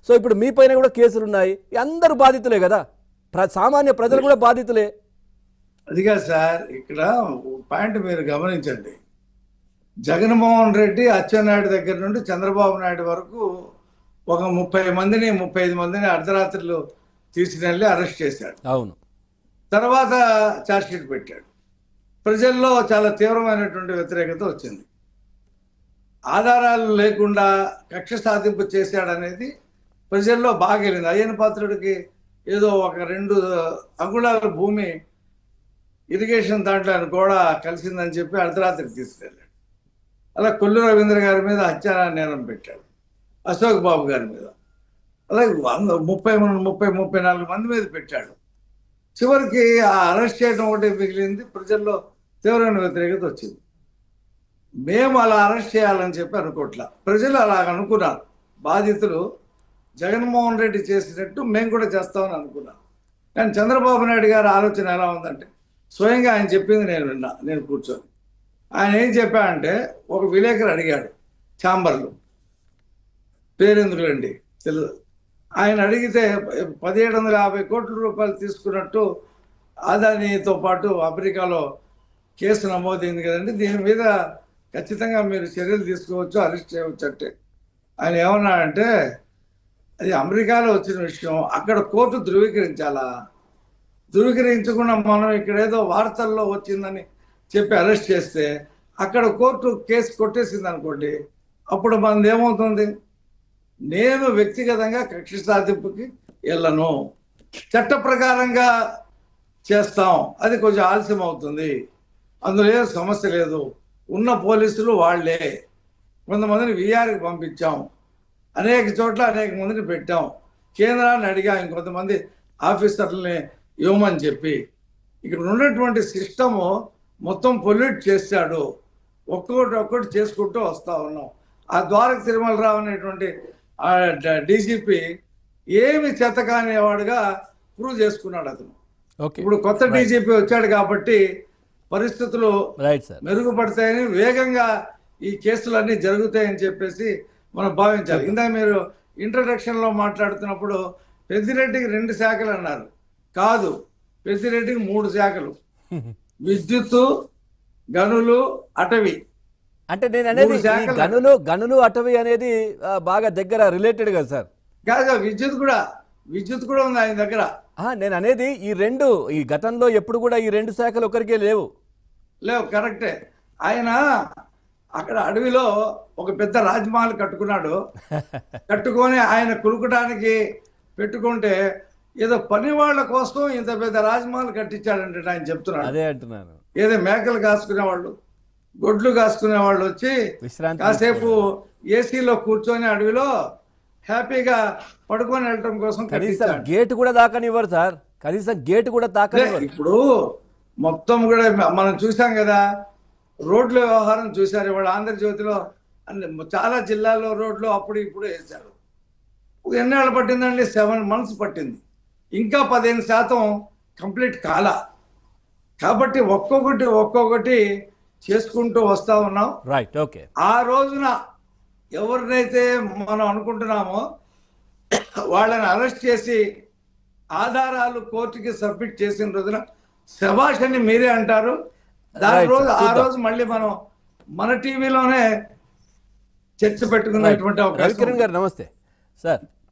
So ఇప్పుడు మీ పైన కూడా కేసులు ఉన్నాయి. అందరూ బాధితులే కదా, సామాన్య ప్రజలు కూడా బాధితులే. అదిగా సార్, ఇక్కడ పాయింట్ మీరు గమనించండి. జగన్మోహన్ రెడ్డి అచ్చెన్నాయుడు దగ్గర నుండి చంద్రబాబు నాయుడు వరకు ఒక 35 మందిని అర్ధరాత్రులు తీసుకెళ్ళి అరెస్ట్ చేశాడు. అవును. తర్వాత ఛార్జ్షీట్ పెట్టాడు. ప్రజల్లో చాలా తీవ్రమైనటువంటి వ్యతిరేకత వచ్చింది. ఆధారాలు లేకుండా కక్ష సాధింపు చేశాడనేది ప్రజల్లో బాగా వెళ్ళింది. అయ్యన్న పాత్రుడికి ఏదో ఒక 2 అంగుళాల భూమి ఇరిగేషన్ దాంట్లో కూడా కలిసిందని చెప్పి అర్ధరాత్రికి తీసుకెళ్ళాడు. అలా కొల్లు రవీంద్ర గారి మీద హత్యా నేరం పెట్టాడు, అశోక్ బాబు గారి మీద, అలాగే 34 మంది మీద పెట్టాడు. చివరికి ఆ అరెస్ట్ చేయడం ఒకటి మిగిలింది. ప్రజల్లో తీవ్రమైన వ్యతిరేకత వచ్చింది. మేము అలా అరెస్ట్ చేయాలని చెప్పి అనుకోవట్లా, ప్రజలు అలా అనుకున్నారు. బాధితులు జగన్మోహన్ రెడ్డి చేసినట్టు మేము కూడా చేస్తామని అనుకున్నాం. కానీ చంద్రబాబు నాయుడు గారి ఆలోచన ఎలా ఉందంటే, స్వయంగా ఆయన చెప్పింది నేను విన్నా. నేను కూర్చొని ఆయన ఏం చెప్పాడంటే, ఒక విలేకరు అడిగాడు ఛాంబర్లో, పేరెందుకులండి తెలుసు, ఆయన అడిగితే 1750 కోట్ల రూపాయలు తీసుకున్నట్టు అదానితో పాటు అమెరికాలో కేసు నమోదైంది కదండి, దీని మీద ఖచ్చితంగా మీరు చర్యలు తీసుకోవచ్చు, అరెస్ట్ చేయవచ్చు అంటే ఆయన ఏమన్నాడంటే, అది అమెరికాలో వచ్చిన విషయం, అక్కడ కోర్టు ధృవీకరించాలా, ధృవీకరించకుండా మనం ఇక్కడ ఏదో వార్తల్లో వచ్చిందని చెప్పి అరెస్ట్ చేస్తే అక్కడ కోర్టు కేసు కొట్టేసింది అనుకోండి, అప్పుడు మనది ఏమవుతుంది? నేను వ్యక్తిగతంగా కక్ష సాధింపుకి వెళ్ళను, చట్ట ప్రకారంగా చేస్తాం, అది కొంచెం ఆలస్యం అవుతుంది, అందులో ఏ సమస్య లేదు, ఉన్న పోలీసులు వాళ్లే, కొంతమందిని విఆర్కి పంపించాం, అనేక చోట్ల అనేక మందిని పెట్టాం, కేంద్రాన్ని అడిగా ఇంకొంతమంది ఆఫీసర్లని ఇవ్వమని చెప్పి, ఇక్కడ ఉన్నటువంటి సిస్టము మొత్తం పొల్యూట్ చేశాడు, ఒక్కొక్కటి చేసుకుంటూ వస్తూ ఉన్నాం. ఆ ద్వారక తిరుమలరావు అనేటువంటి డీజీపీ ఏమి చేతకానివాడుగా ప్రూవ్ చేసుకున్నాడు అతను. ఇప్పుడు కొత్త డీజీపీ వచ్చాడు కాబట్టి పరిస్థితులు మెరుగుపడతాయని, వేగంగా ఈ కేసులన్నీ జరుగుతాయని చెప్పేసి మనం భావించాలి. ఇందాక మీరు ఇంట్రడక్షన్లో మాట్లాడుతున్నప్పుడు పెద్దిరెడ్డికి 2 శాఖలు అన్నారు. కాదు, పెద్దిరెడ్డికి 3 శాఖలు, విద్యుత్తు, గనులు, అటవీ. అంటే నేను అనేది గనులు అటవీ అనేది బాగా దగ్గర రిలేటెడ్ కదా సార్? కాదు, విద్యుత్ కూడా ఉంది ఆయన దగ్గర. నేను అనేది ఈ గతంలో ఎప్పుడు కూడా ఈ 2 శాఖలు ఒకరికే లేవు. కరెక్టే. ఆయన అక్కడ అడవిలో ఒక పెద్ద రాజమహల్ కట్టుకున్నాడు. కట్టుకొని ఆయన కులుకడానికి పెట్టుకుంటే ఏదో పని వాళ్ళ కోసం ఇంత పెద్ద రాజమహల్ కట్టించాడంటే ఆయన చెప్తున్నాడు. అదే అంటున్నాను. ఏదో మేకలు కాసుకునే వాళ్ళు, గొడ్లు కాసుకునే వాళ్ళు వచ్చి కాసేపు ఏసీలో కూర్చొని అడవిలో హ్యాపీగా పడుకొని వెళ్ళటం కోసం గేట్ కూడా దాకనివ్వరు సార్, కనీసం గేట్ కూడా దాకనివ్వరు. ఇప్పుడు మొత్తం కూడా మనం చూసాం కదా, రోడ్ల వ్యవహారం చూశారు. ఇవాళ ఆంధ్రజ్యోతిలో చాలా జిల్లాల్లో రోడ్లు అప్పుడు ఇప్పుడు వేశారు. ఎన్నేళ్ళు పట్టిందండి? 7 months పట్టింది. ఇంకా 15% కంప్లీట్ కాల. కాబట్టి ఒక్కొక్కటి చేసుకుంటూ వస్తా ఉన్నాం. Right, okay. ఆ రోజున ఎవరినైతే మనం అనుకుంటున్నామో వాళ్ళని అరెస్ట్ చేసి ఆధారాలు కోర్టుకి సబ్మిట్ చేసిన రోజున శభాష్ అని మీరే అంటారు. ఆ రోజు మళ్ళీ మనం మన టీవీలోనే చర్చ పెట్టుకున్నటువంటి రవికిరణ్ గారు నమస్తే సార్.